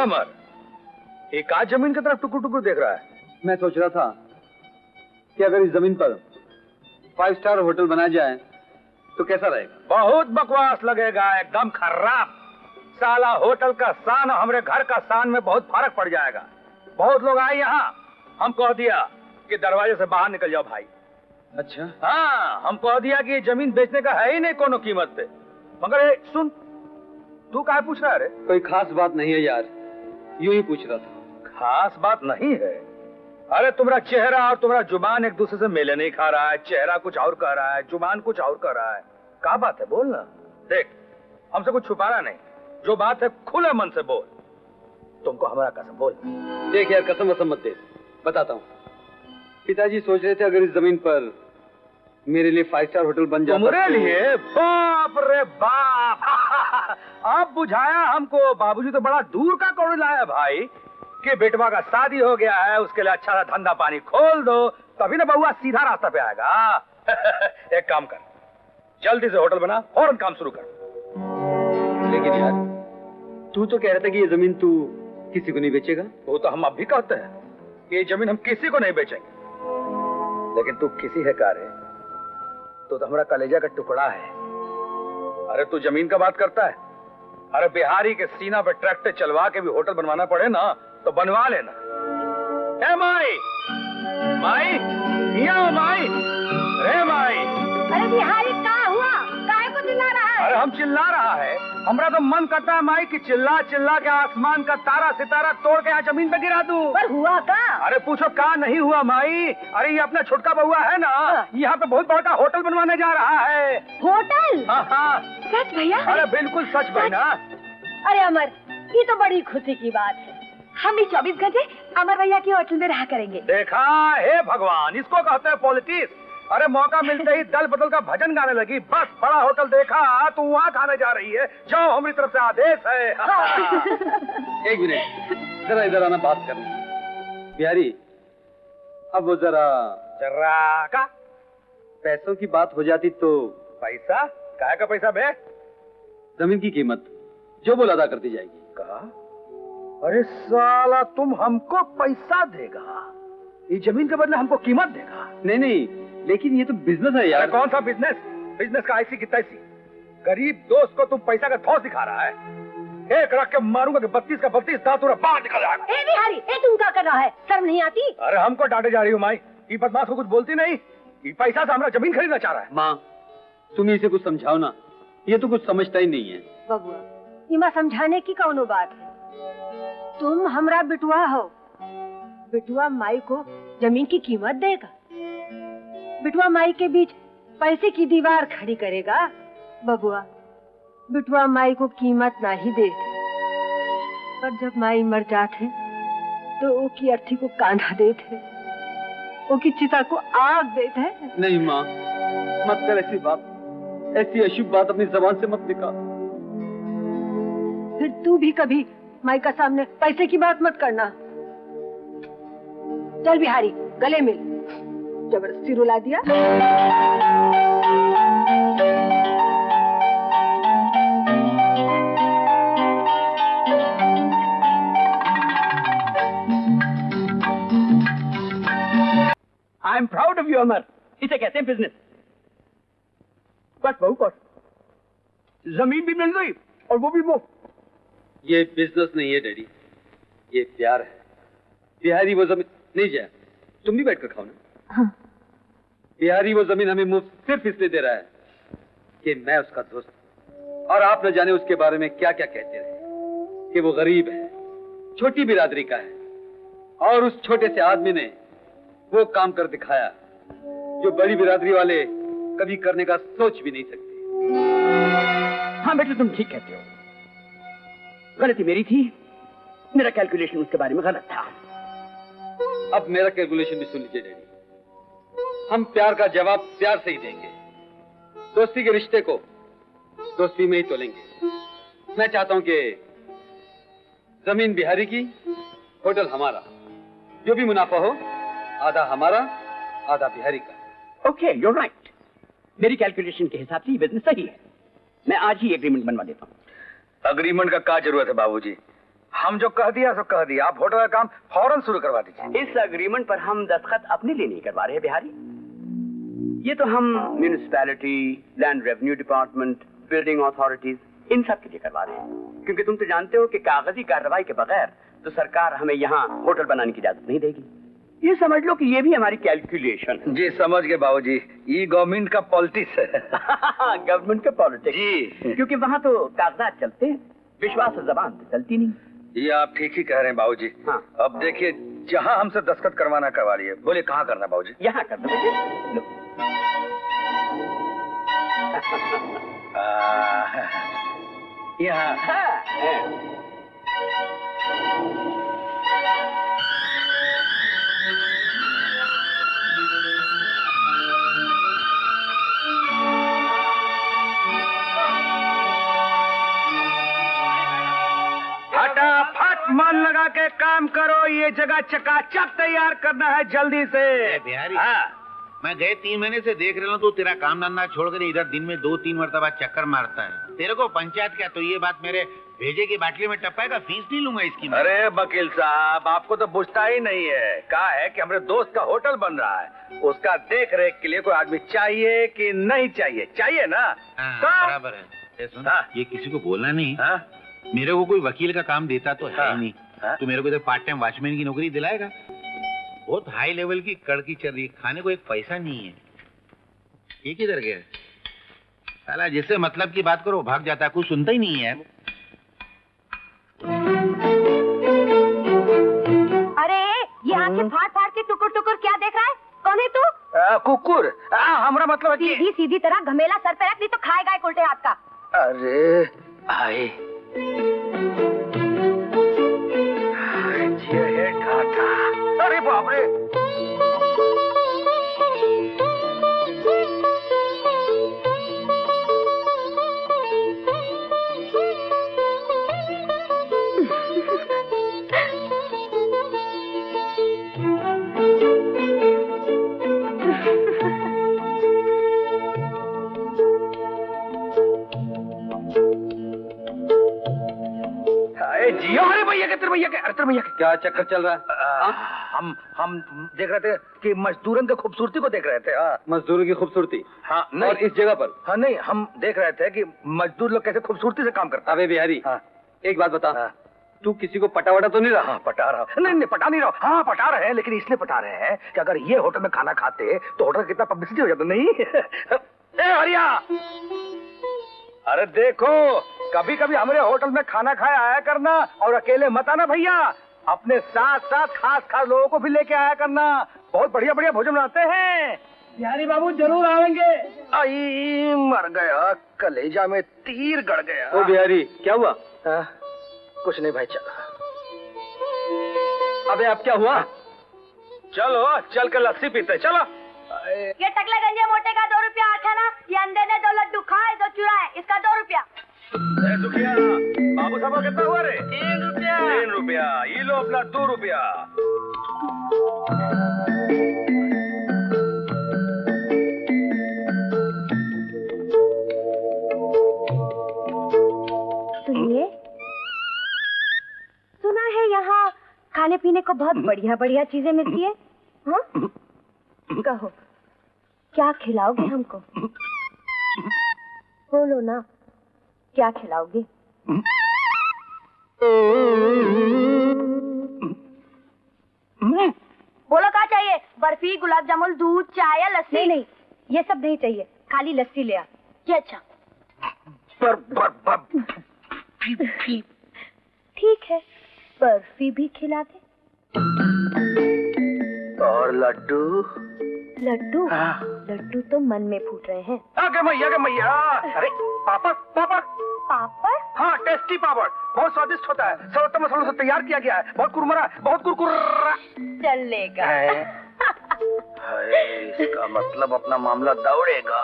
अमर, एक आज जमीन की तरफ टुकुर टुकुर देख रहा है? मैं सोच रहा था कि अगर इस जमीन पर 5 स्टार होटल बनाया जाए तो कैसा रहेगा? बहुत बकवास लगेगा, एकदम खराब। साला होटल का शान और हमारे घर का शान में बहुत फर्क पड़ जाएगा। बहुत लोग आए यहाँ, हम कह दिया कि दरवाजे से बाहर निकल जाओ भाई। अच्छा? हाँ, हम कह दिया कि ये जमीन बेचने का है ही नहीं कोनो कीमत पे। मगर सुन, तू काहे पूछ रहा है रे? कोई खास बात नहीं है यार, यूं ही पूछ रहा था। खास बात नहीं है? अरे तुम्हारा चेहरा और तुम्हारा जुबान एक दूसरे से मेले नहीं खा रहा है। चेहरा कुछ और कह रहा है, जुबान कुछ और कह रहा है। क्या बात है, बोल ना। देख, हमसे कुछ छुपाना नहीं, जो बात है खुले मन से बोल। तुमको हमारा कसम बोल। देख यार, कसम वसम मत दे, बताता हूँ। पिताजी सोच रहे थे अगर इस जमीन पर मेरे लिए 5 स्टार होटल बन जाता। तुम्हारे लिए? बाप रे बाप। अब बुझाया हमको। बाबूजी तो बड़ा दूर का कौड़ी लाया भाई कि बेटवा का शादी हो गया है, उसके लिए अच्छा सा धंधा पानी खोल दो, तभी ना बउआ सीधा रास्ता पे आएगा। एक काम कर, जल्दी से होटल बना, फौरन काम शुरू कर। लेकिन यार, तू तो कह रहा था कि ये जमीन तू किसी को नहीं बेचेगा। वो तो हम अब भी कहते हैं कि ये जमीन हम किसी को नहीं बेचेंगे, लेकिन तू किसी है कार्य, तो हमारा कलेजा का टुकड़ा है। अरे तू जमीन का बात करता है? अरे बिहारी के सीना पे ट्रैक्टर चलवा के भी होटल बनवाना पड़े ना तो बनवा लेना। ए माई, माई, यहाँ माई, रे माई। अरे बिहारी क्या हुआ? काहे को चिल्ला रहा है? अरे हम चिल्ला रहा है, हमारा तो मन करता है माई कि चिल्ला चिल्ला के आसमान का तारा सितारा तोड़ के यहाँ जमीन पे गिरा दूं। पर हुआ का? अरे पूछो का नहीं हुआ माई। अरे ये अपना छोटका बउआ है ना, यहाँ पे बहुत बड़ा होटल बनवाने जा रहा है। होटल? हाँ। सच भैया? अरे बिल्कुल सच बहना। अरे अमर, ये तो बड़ी खुशी की बात है। हम भी 24 घंटे अमर भैया की होटल में रहा करेंगे। देखा, हे भगवान, इसको कहते हैं पॉलिटिक्स। अरे मौका मिलते ही दल बदल का भजन गाने लगी। बस बड़ा होटल देखा तो वहाँ खाने जा रही है। जाओ, हमारी तरफ से आदेश है। एक मिनट, जरा इधर आना, बात करनी। बिहारी, अब वो जरा का पैसों की बात हो जाती तो। पैसा? काय का पैसा बे? जमीन की कीमत जो बोल अदा करती जाएगी। कहा? अरे साला, तुम हमको पैसा देगा? ये जमीन के बदले हमको कीमत देगा? नहीं, लेकिन ये तो बिजनेस है यार। कौन सा बिजनेस? बिजनेस का ऐसी की तैसी। गरीब दोस्त को तुम पैसा का धौस दिखा रहा है। एक रख के मारूंगा कि 32 का 32 दांत बाहर निकल जाएगा। ए बिहारी, तू क्या कर रहा है? शर्म नहीं आती? अरे हमको डांटे जा रही हो माई। ये बदमाश को कुछ बोलती नहीं। ये पैसा से हमारा जमीन खरीदना चाह रहा है। माँ, तुम इसे कुछ समझाओ ना, ये तो कुछ समझता ही नहीं है। बबुआ, इमा समझाने की कौनो बात है? तुम हमरा बिटुआ हो। बिटुआ माई को जमीन की कीमत देगा? बिटुआ माई के बीच पैसे की दीवार खड़ी करेगा? बबुआ, बिटुआ माई को कीमत ना ही देते, पर जब माई मर जाते तो वो की अर्थी को कांधा देते, वो की चिता को आग देते। नहीं माँ, मत कर ऐसी बात, ऐसी अशुभ बात अपनी जबान से मत निकाल। फिर तू भी कभी माई का सामने पैसे की बात मत करना। चल बिहारी, गले मिल। जबरदस्ती रुला दिया। I am proud of you Amar. इसे कहते हैं बिजनेस। बस बहु बस, जमीन भी मिल गई और वो भी मुफ्त। ये बिजनेस नहीं है डैडी, ये प्यार है। बिहारी वो जमीन नहीं जाए, तुम भी बैठकर खाओ ना। हाँ। बिहारी वो जमीन हमें मुफ्त सिर्फ इसलिए दे रहा है कि मैं उसका दोस्त, और आप न जाने उसके बारे में क्या क्या कहते रहे कि वो गरीब है, छोटी बिरादरी का है, और उस छोटे से आदमी ने वो काम कर दिखाया जो बड़ी बिरादरी वाले कभी करने का सोच भी नहीं सकते। हाँ बेटे, तुम ठीक कहते हो। गलती मेरी थी, मेरा कैलकुलेशन उसके बारे में गलत था। अब मेरा कैलकुलेशन भी सुन लीजिए डैडी, हम प्यार का जवाब प्यार से ही देंगे। दोस्ती के रिश्ते को दोस्ती में ही तोलेंगे। मैं चाहता हूं कि जमीन बिहारी की, होटल हमारा, जो भी मुनाफा हो आधा हमारा आधा बिहारी का। Okay, you right. मेरी कैलकुलेशन के हिसाब से ये बिजनेस सही है। मैं आज ही एग्रीमेंट बनवा देता हूँ। अग्रीमेंट का क्या जरूरत है बाबूजी? हम जो कह दिया सो कह दिया। आप होटल का काम फौरन शुरू करवा दीजिए। इस अग्रीमेंट पर हम दस्तखत अपने लिए नहीं करवा रहे हैं बिहारी। ये तो हम municipality, land revenue department, building authorities, इन सब के लिए करवा रहे हैं। क्योंकि तुम तो जानते हो कि कागजी कार्रवाई के बगैर तो सरकार हमें यहाँ होटल बनाने की इजाजत नहीं देगी। ये समझ लो कि ये भी हमारी कैलकुलेशन है। जी समझ गए बाबूजी, ये गवर्नमेंट का पॉलिटिक्स है। गवर्नमेंट का पॉलिटिक्स जी। क्योंकि वहाँ तो कागजात चलते हैं, विश्वास और जबान तो चलती नहीं। ये आप ठीक ही कह रहे हैं बाबूजी। हाँ। अब देखिए, जहाँ हमसे दस्तखत करवाना करवा लिए। बोले कहाँ करना बाबूजी? यहाँ कर दो बेटे। लो। यहाँ। हाँ। फटाफट मन लगा के काम करो, ये जगह चकाचक तैयार करना है जल्दी से। बिहारी, हाँ। मैं गए 3 महीने से देख रहा हूँ तो तेरा काम धंधा छोड़कर इधर दिन में 2-3 मरतबा चक्कर मारता है। तेरे को पंचायत क्या, तो ये बात मेरे भेजे की बाटली में टपाएगा? फीस नहीं लूंगा इसकी मैं। अरे वकील साहब, आपको तो बुझता ही नहीं है। कहा है कि हमारे दोस्त का होटल बन रहा है, उसका देख रेख के लिए कोई आदमी चाहिए कि नहीं चाहिए? चाहिए ना? हाँ, बराबर है। ये सुन, हाँ। ये किसी को बोलना नहीं। हाँ? मेरे को कोई वकील का काम देता तो है हाँ। ही नहीं। हाँ? तो मेरे को इधर पार्ट टाइम वॉचमैन की नौकरी दिलाएगा? बहुत हाई लेवल की कड़की चल रही है, खाने को एक पैसा नहीं है। ये किधर गया साला? जिससे मतलब की बात करो भाग जाता है, कुछ सुनता ही नहीं है। अरे ये आंखें फाड़ फाड़ के टुकुर टुकुर क्या देख रहा है? कौन है तू? कुकुर। हमारा मतलब है कि सीधी सीधी तरह घमेला सर पे रख, नहीं तो खाएगा एक उल्टे हाथ का। अरे आए ये है घाटा। अरे बाप रे, जियो। अरे भैया के, तेरे भैया के, अरे तेरे भैया के। क्या चक्कर चल रहा है? हम देख रहे थे कि मजदूरन की खूबसूरती को देख रहे थे। हाँ। मजदूरों की खूबसूरती? हाँ और नहीं, इस जगह पर? हाँ नहीं, हम देख रहे थे कि मजदूर लोग कैसे खूबसूरती से काम करते हैं। अबे बिहारी, हाँ। एक बात बता, हाँ। तू किसी को पटावटा तो नहीं रहा? हाँ, पटा रहा हूँ। नहीं नहीं, पटा नहीं रहा हूँ। हाँ पटा रहे हैं, लेकिन इसलिए पटा रहे हैं कि अगर ये होटल में खाना खाते तो होटल कितना पब्लिसिटी हो जाता। नहीं ए हरिया, अरे देखो, कभी कभी हमारे होटल में खाना खाया आया करना, और अकेले मत आना भैया, अपने साथ साथ खास खास लोगों को भी लेके आया करना। बहुत बढ़िया बढ़िया भोजन बनाते हैं। बिहारी बाबू जरूर आएंगे। आई मर गया, कलेजा में तीर गड़ गया। ओ बिहारी, क्या हुआ? हाँ, कुछ नहीं भाई, चल। अबे अब क्या हुआ? चलो चल के लस्सी पीते, चलो। ये टकले गंजे मोटे का 2 रुपया आखा ना, ये अंधे ने 2 लड्डू खाए 2 चुराए, इसका 2 रुपया। दुखिया, बाबू साहब का कितना हुआ रे? 3 रुपया। 3 रुपया। ये लो अपना 2 रुपया। सुनिए, सुना है यहाँ खाने पीने को बहुत बढ़िया बढ़िया चीजें मिलती है। हाँ? कहो, क्या खिलाओगे हमको? बोलो ना, क्या खिलाओगे? बोलो क्या चाहिए? बर्फी, गुलाब जामुन, दूध, चाय या लस्सी? नहीं नहीं, ये सब नहीं चाहिए, खाली लस्सी ले आ। ये अच्छा। ठीक है, बर्फी भी खिला दे। और लड्डू? लड्डू? हाँ। लड्डू तो मन में फूट रहे हैं। आगे मैया। अरे पापड़ पापड़। पापड़? हाँ, टेस्टी पापड़, बहुत स्वादिष्ट होता है, सर्वोत्तम मसालों से तैयार किया गया है, बहुत कुरमुरा, बहुत कुरकुरा। चलेगा। इसका मतलब अपना मामला दौड़ेगा।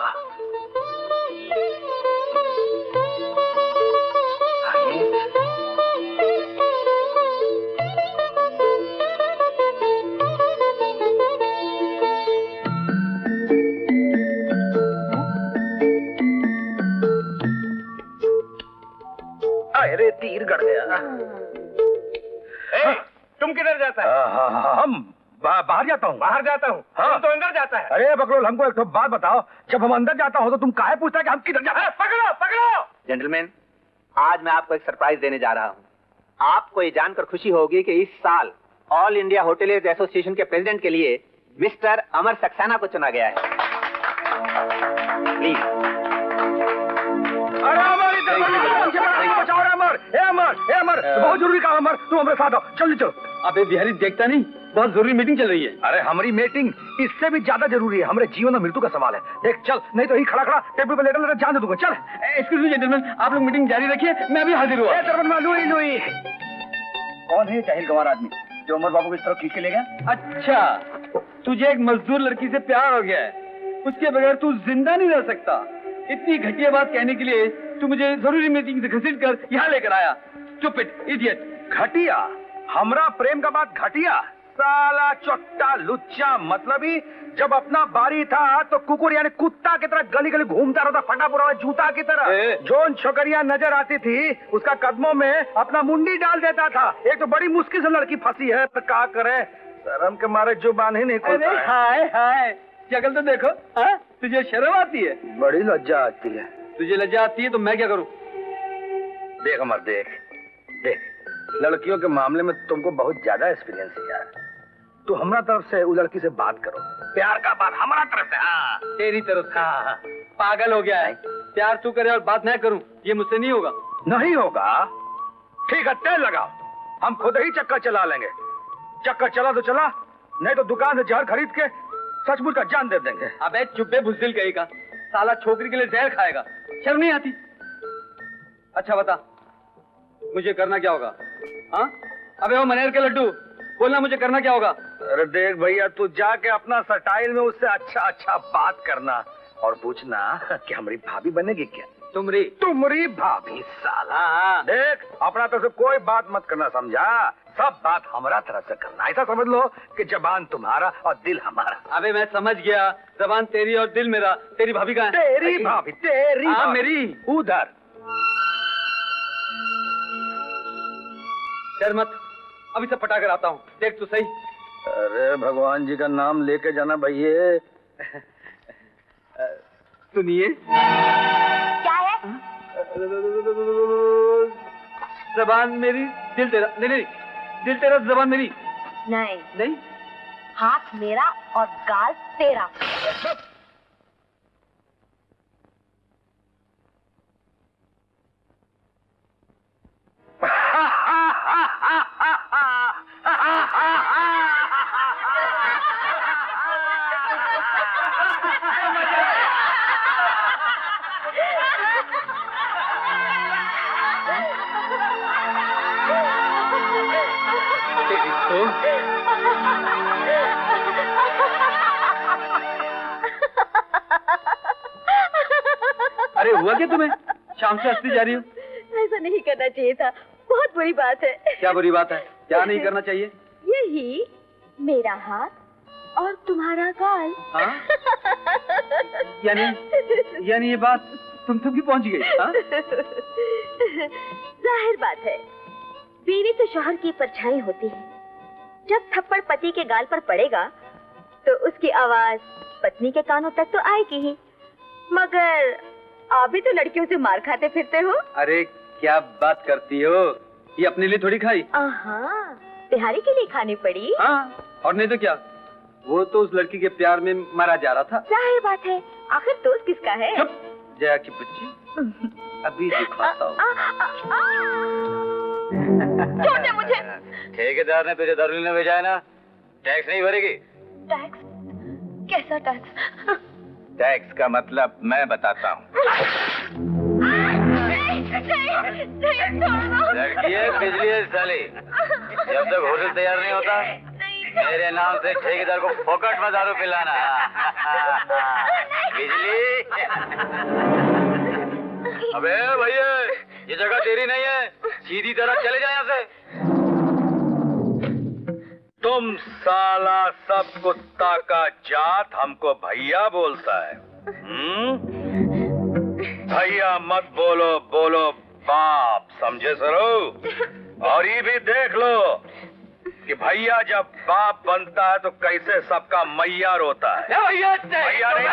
अरे तीर गड़ गया। तुम किधर जाता है? हम बाहर जाता हूँ। बाहर जाता हूँ? हाँ। तो अंदर जाता है। अरे बकलोल, हमको एक तो बात बताओ, जब हम अंदर जाता हूँ तो तुम काहे पूछता है कि हम किधर जाते हैं? पकड़ो पकड़ो। जेंटलमैन, आज मैं आपको एक सरप्राइज देने जा रहा हूँ। आपको ये जानकर खुशी होगी कि इस साल ऑल इंडिया होटलियर्स एसोसिएशन के प्रेसिडेंट के लिए मिस्टर अमर सक्सेना को चुना गया है। प्लीज। अरे अमर, इधर बचाओ रे अमर। ए अमर, ए अमर, बहुत जरूरी काम अमर, तुम हमारे साथ आओ, जल्दी चलो। अबे बिहारी देखता नहीं, बहुत जरूरी मीटिंग चल रही है। अरे हमारी मीटिंग इससे भी ज्यादा जरूरी है, हमारे जीवन और मृत्यु का सवाल है। देख चल, नहीं तो ही खड़ा खड़ा टेबल पर लेटर जान दे दूंगा। चल। एक्सक्यूज मी जेंटलमैन, आप लोग मीटिंग जारी रखिए, मैं अभी हाजिर हुआ। लुई लुई, कौन है जाहिल गंवार आदमी जो अमर बाबू को इस तरह खींच के ले गया? अच्छा, तुझे एक मजदूर लड़की से प्यार हो गया है, उसके बगैर तू जिंदा नहीं रह सकता। इतनी घटिया बात कहने के लिए तू मुझे जरूरी मीटिंग से घसीट कर यहाँ लेकर आया। Stupid idiot. घटिया? हमरा प्रेम का बात घटिया? साला चोट्टा लुच्चा मतलबी। जब अपना बारी था तो कुकुर यानी कुत्ता की तरह गली गली घूमता रहता, फटा पुरा जूता की तरह। जोन छोकरियां नजर आती थी उसका कदमों में अपना मुंडी डाल देता था। एक तो बड़ी मुश्किल से लड़की फंसी है, पर क्या करे, शर्म के मारे जुबान ही नहीं खुलता है। हाय हाय, शक्ल तो देखो। हाँ, तुझे शर्म आती है? बड़ी लज्जा आती है। तुझे लज्जा आती है तो मैं क्या करूं? देख अमर, देख देख, लड़कियों के मामले में तुमको बहुत ज्यादा एक्सपीरियंस है यार। तू हमारा तरफ से उस लड़की से बात करो, प्यार का बात हमारा तरफ से। हाँ, तेरी तरफ से। हाँ, पागल हो गया है। प्यार तू करे और बात मैं करूं, ये मुझसे नहीं होगा। नहीं होगा? ठीक है, तेल लगाओ, हम खुद ही चक्कर चला लेंगे। चक्कर चला तो चला, नहीं तो दुकान से जहर खरीद के सचमुच का जान दे देंगे। अबे चुप्पे बुज़दिल कहीं का, साला छोकरी के लिए जहर खाएगा, शर्म नहीं आती? अच्छा बता, मुझे करना क्या होगा? हाँ, अबे वो मनेर के लड्डू, बोलना मुझे करना क्या होगा? अरे देख भैया, तू जाके अपना स्टाइल में उससे अच्छा अच्छा बात करना और पूछना कि हमारी भाभी बनेगी क्या? तुम्हारी भाभी साला। हाँ। देख, अपना तरफ से कोई बात मत करना, समझा? सब बात हमारा तरफ से करना। ऐसा समझ लो कि जबान तुम्हारा और दिल हमारा। अबे मैं समझ गया, जबान तेरी और दिल मेरा। तेरी भाभी कहाँ है? तेरी भाभी? तेरी? हाँ, मेरी। उधर। डर मत, अभी से पटा कर आता हूँ, देख तू सही। अरे भगवान जी का नाम लेके जाना भैया। सुनिए। क्या है? जबान मेरी, दिल तेरा। नहीं नहीं, दिल तेरा, जबान मेरी। नहीं नहीं, हाथ मेरा और गाल तेरा। अरे हुआ क्या तुम्हें? शाम से हंसती जा रही हो। ऐसा नहीं करना चाहिए था, बहुत बुरी बात है। क्या बुरी बात है? क्या नहीं करना चाहिए? यही, मेरा हाथ और तुम्हारा गाल। हाँ? यानी ये बात तुम तक भी पहुंच गई? हाँ? जाहिर बात है, बीवी तो शौहर की परछाई होती है। जब थप्पड़ पति के गाल पर पड़ेगा तो उसकी आवाज पत्नी के कानों तक तो आएगी ही। मगर आप भी तो लड़कियों से मार खाते फिरते हो। अरे क्या बात करती हो, ये अपने लिए थोड़ी खाई। बिहारी के लिए खानी पड़ी। हाँ, और नहीं तो क्या, वो तो उस लड़की के प्यार में मरा जा रहा था। जाहिर बात है, आखिर दोस्त किसका है? चुप, जया की बच्ची, अभी दिखाता हूँ। छोड़ दे मुझे। ठेकेदार ने तुझे दारू लेने भेजा है ना, टैक्स नहीं भरेगी? टैक्स? कैसा टैक्स? टैक्स का मतलब मैं बताता हूँ। लड़की है, बिजली है साली। जब तक होटल तैयार नहीं होता, मेरे नाम से ठेकेदार को फोकट में दारू पिलाना। बिजली। अबे भैया, ये जगह तेरी नहीं है, सीधी तरह चले जाए यहाँ से। तुम साला सब कुत्ता का जात हमको भैया बोलता है। भैया मत बोलो, बोलो बाप, समझे सरो? और ये भी देख लो कि भैया जब बाप बनता है तो कैसे सबका मैया रोता है। भैया नहीं।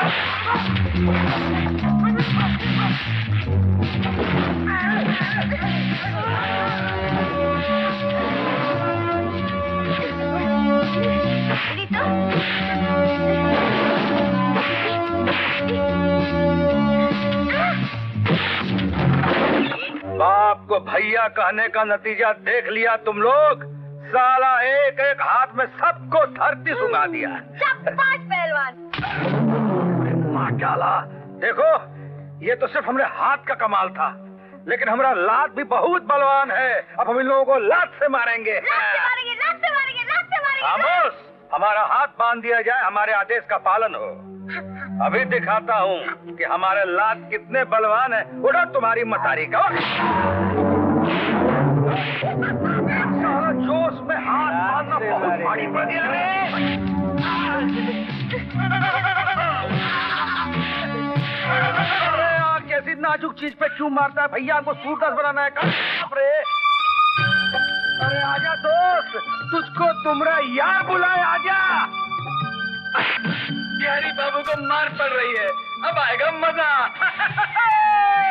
बाप को भैया कहने का नतीजा देख लिया तुम लोग। साला एक एक हाथ में सबको धरती सुंघा दिया। शाबाश पहलवान। माशाल्लाह, देखो ये तो सिर्फ हमारे हाथ का कमाल था, लेकिन हमारा लात भी बहुत बलवान है। अब हम इन लोगों को लात से मारेंगे। खामोश, हमारा हाथ बांध दिया जाए, हमारे आदेश का पालन हो। अभी दिखाता हूँ कि हमारे लात कितने बलवान है। उड़ो तुम्हारी मतारी का। सारा जोश में हाथ मारना बहुत भारी पड़ गया रे। अरे यार, कैसी नाजुक चीज पे क्यों मारता है? भैया हमको सूरदास बनाना है का? अरे आजा दोस्त, तुझको तुम्हारा यार बुलाए, आजा। बिहारी बाबू को मार पड़ रही है, अब आएगा मजा।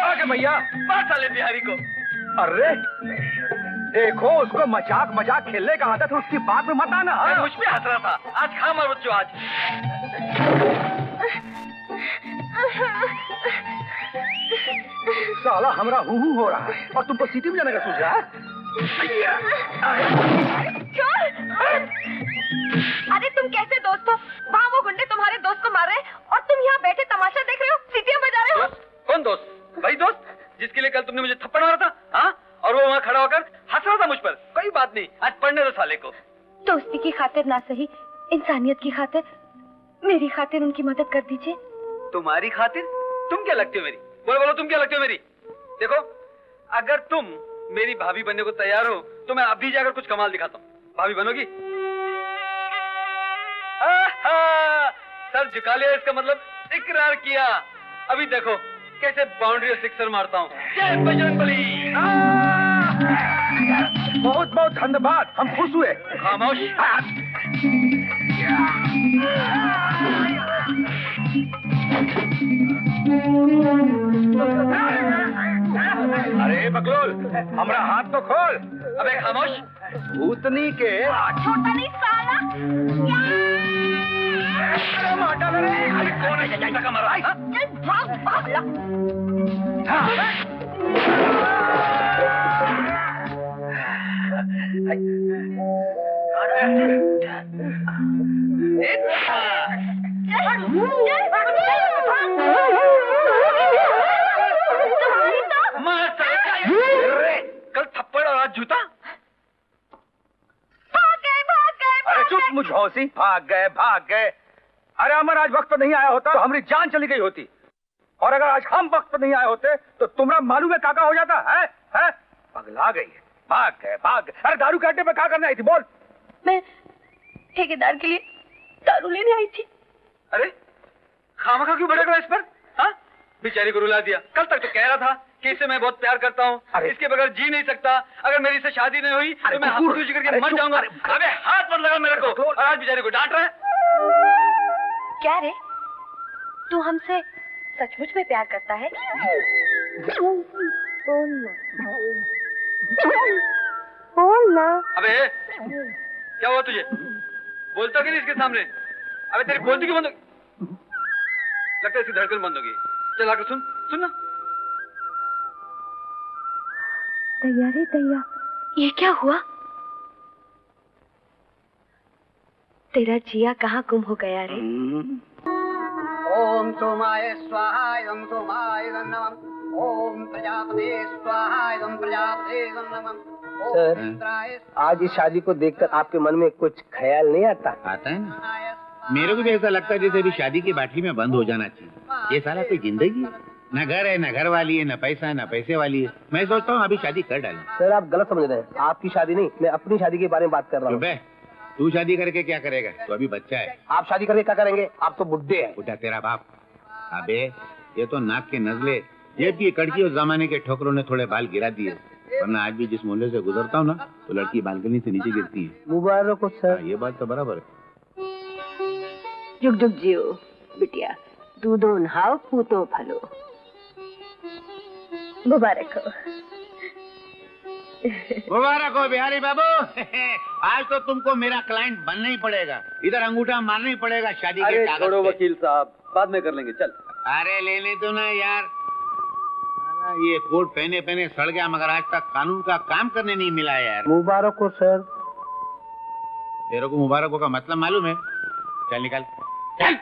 आगे भैया, मार साले बिहारी को। अरे देखो, उसको मजाक मजाक खेलने का आदत है, उसकी बात में मत आना। मुझ पे हंस रहा था, आज खा मार बच्चों आज। साला हमरा हूँ हो रहा है और तुमको सिटी में जाने का सोच रहा है? अरे तुम कैसे दोस्त हो? वहाँ वो गुंडे तुम्हारे दोस्त को मार रहे हैं और तुम यहाँ बैठे तमाशा देख रहे हो, सीटियाँ बजा रहे हो। कौन दोस्त? वही दोस्त जिसके लिए कल तुमने मुझे थप्पड़ मारा था, हाँ? और वो वहाँ खड़ा होकर हंस रहा था मुझ पर। कोई बात नहीं, आज पढ़ने दो साले को। दोस्ती की खातिर ना सही, इंसानियत की खातिर, मेरी खातिर उनकी मदद कर दीजिए। तुम्हारी खातिर? तुम क्या लगती हो मेरी? बोलो बोलो, तुम क्या लगती हो मेरी? देखो, अगर तुम मेरी भाभी बनने को तैयार हो तो मैं अभी जाकर कुछ कमाल दिखाता हूँ। भाभी बनोगी? सर झुका लिया, इसका मतलब इकरार किया। अभी देखो कैसे बाउंड्री और सिक्सर मारता हूँ। जय बजरंगबली। बहुत बहुत धन्यवाद, हम खुश हुए। खामोश। अरे बकलोल, हमारा हाथ तो खोल। अबे खामोश। भूतनी के छोटा नहीं साला। अरे माटा रे, अरे कौन है चाचा का मरा? चल भाग भाग ला। कल थप्पड़ और आज जूता। अरे चुप मुझौसी, भाग गए। अरे अमर, आज वक्त नहीं आया होता तो हमारी जान चली गई होती, और अगर आज हम वक्त नहीं आए होते तो तुम्हारा मालूम है काका हो जाता है? पगला गई है। भाग गए। अरे दारू के अड्डे पे क्या करने आई थी? बोल। मैं ठेकेदार के लिए दारू लेने आई थी। अरे खामखा क्यों भड़क रहा इस पर? हाँ, बेचारी को रुला दिया। कल तक तो कह रहा था कि इससे मैं बहुत प्यार करता हूँ, इसके बगैर जी नहीं सकता, अगर मेरी इससे शादी नहीं हुई तो मैं खुदकुशी करके मर जाऊंगा। अबे हाथ मत लगा मेरे को, और आज बेचारी को डांट रहा है। क्या रे, तू हमसे सचमुच में प्यार करता है? बोलना। अबे क्या हुआ तुझे? बोलता क्यों नहीं इसके सामने? अबे तेरी बोलती क्यों बंद हो? लगता है इसकी धड़कन बंद हो गई। चल आकर सुन ना। दैया रे दैया, ये क्या हुआ? तेरा जिया कहाँ गुम हो गया रे? ओम सोमाय स्वाहा इदं सोमाय नमः। ओम प्रजापते स्वाहा इदं प्रजापते नमः। सर, आज इस शादी को देखकर आपके मन में कुछ ख्याल नहीं आता? आता है ना, मेरे को भी ऐसा लगता है जैसे अभी शादी की बाटली में बंद हो जाना चाहिए। ये सारा कोई जिंदगी है? न घर है, न घर वाली है, न पैसा है, न पैसे वाली है। मैं सोचता हूँ अभी शादी कर डालें। सर, आप गलत समझ रहे हैं। आपकी शादी नहीं, मैं अपनी शादी के बारे में बात कर रहा हूँ। तू शादी करके क्या करेगा? तू अभी बच्चा है। आप शादी करके क्या करेंगे? आप तो बुढ़े हैं। बुढ़ा तेरा बाप। अबे ये तो नाक के नजले, जेब की कड़की और जमाने के ठोकरों ने थोड़े बाल गिरा दिए। वरना आज भी जिस मोहल्ले से गुजरता हूँ ना तो लड़की बालकनी से नीचे गिरती है। मुबारक हो सर। ये बात तो बराबर है। जुग जुग जियो बिटिया, दूधो नहाओ पूतो फलो। मुबारक हो। मुबारक हो बिहारी बाबू। आज तो तुमको मेरा क्लाइंट बनना ही पड़ेगा, इधर अंगूठा मारना ही पड़ेगा शादी के अरे कागज छोड़ो पे। वकील साहब, बाद में कर लेंगे, चल। अरे लेने तो ना यार, ये कोट पहने पहने सड़ गया मगर आज तक कानून का काम करने नहीं मिला यार। मुबारक हो सर। तेरे को मुबारक हो का मतलब मालूम है? चल निकल चल।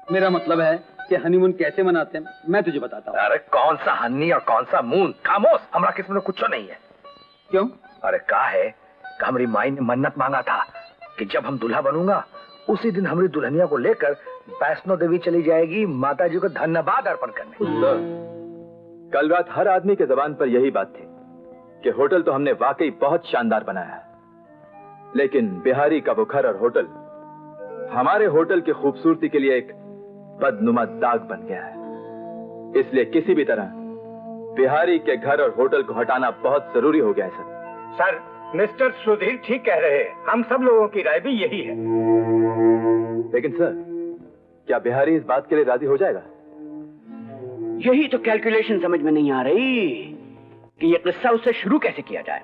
मेरा मतलब है कि हनीमून कैसे मनाते हैं मैं तुझे बताता हूँ। अरे कौन सा हनी और कौन सा मून, खामोश, हमारा किस्म में कुछ नहीं है। क्यों? अरे कहा है कि हमारी माई ने मन्नत मांगा था कि जब हम दूल्हा बनूंगा उसी दिन हमारी दुल्हनिया को लेकर वैष्णो देवी चली जाएगी माता जी को धन्यवाद अर्पण करने। कल रात हर आदमी के जबान पर यही बात थी कि होटल तो हमने वाकई बहुत शानदार बनाया है, लेकिन बिहारी का वो घर और होटल हमारे होटल की खूबसूरती के लिए एक बदनुमा दाग बन गया है। इसलिए किसी भी तरह बिहारी के घर और होटल को हटाना बहुत जरूरी हो गया है सर, मिस्टर सुधीर ठीक कह रहे हैं, हम सब लोगों की राय भी यही है। लेकिन सर, क्या बिहारी इस बात के लिए राजी हो जाएगा? यही तो कैलकुलेशन समझ में नहीं आ रही कि ये किस्सा उससे शुरू कैसे किया जाए।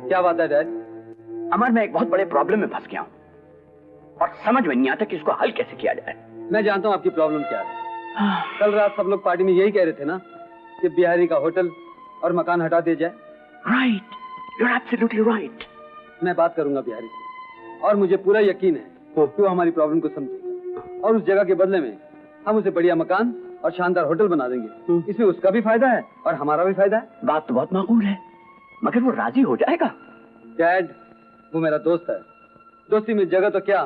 क्या बात है डैड? अमर, मैं एक बहुत बड़े प्रॉब्लम में फंस गया हूँ और समझ में नहीं आता कि इसको हल कैसे किया जाए। मैं जानता हूँ आपकी प्रॉब्लम क्या है। कल रात सब लोग पार्टी में यही कह रहे थे ना कि बिहारी का होटल और मकान हटा दिया जाए। Right, you are absolutely right. मैं बात करूंगा बिहारी से और मुझे पूरा यकीन है कि वो हमारी प्रॉब्लम को समझेगा और उस जगह के बदले में हम उसे बढ़िया मकान और शानदार होटल बना देंगे। इसमें उसका भी फायदा है और हमारा भी फायदा है। बात तो बहुत माकूल है, मगर वो राजी हो जाएगा? डैड, वो मेरा दोस्त है, दोस्ती में जगह तो क्या,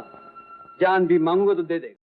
जान भी मांगूंगा तो दे देगा।